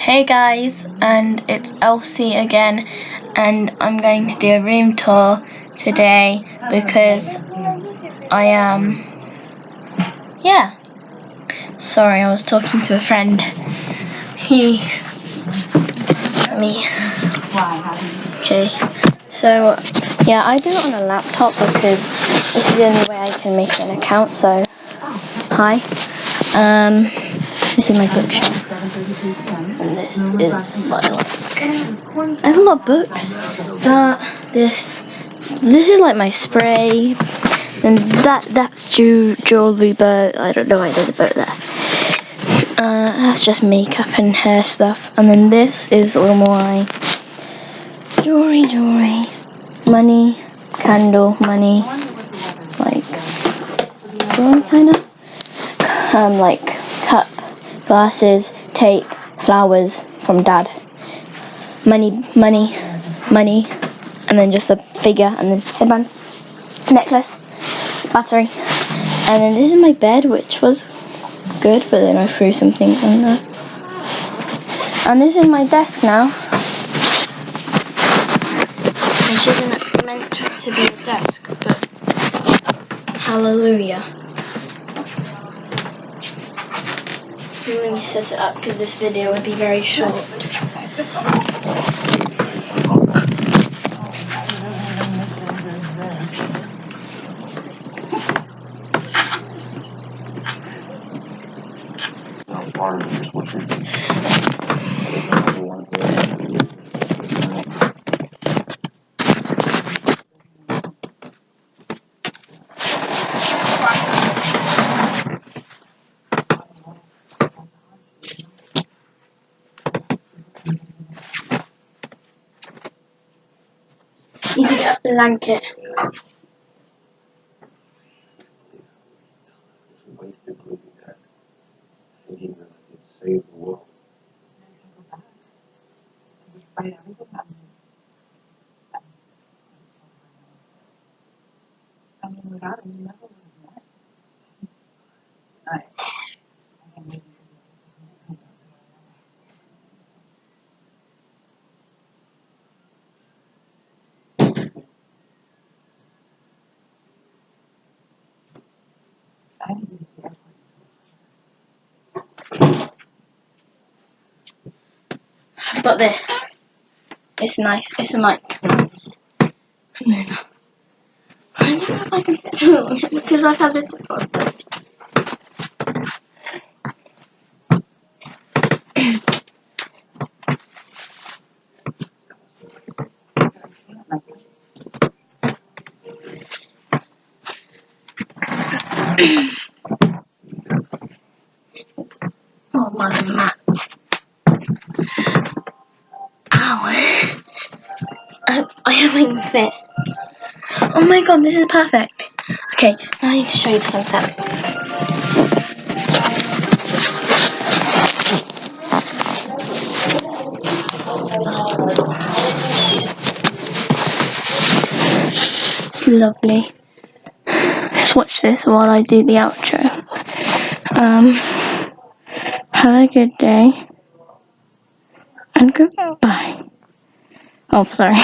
Hey guys, and it's Elsie again, and I'm going to do a room tour today because I am, sorry, I was talking to a friend. Okay, so I do it on a laptop because this is the only way I can make an account, so hi. This is my bookshelf, and this is my I have a lot of books. This is like my spray, and that's jewelry, but I don't know why there's a boat there. That's just makeup and hair stuff, and then this is all my jewelry, money, candle, money, like jewelry kind of, like cup, glasses, tape, flowers from Dad, money, and then just a figure, and then headband, necklace, battery, and then this is my bed, which was good, but then I threw some things on there, and this is my desk now, which isn't meant to be a desk, but hallelujah. Let me set it up because this video would be very short. You can get a blanket. Save the world. But this, it's nice. It's like nice. I don't know if I can fit it on because I've had this before. Oh my mat. Ow. I haven't fit. Oh my god, this is perfect. Okay, now I need to show you the sunset. Lovely. Let's watch this while I do the outro. Have a good day. And goodbye. Oh, sorry.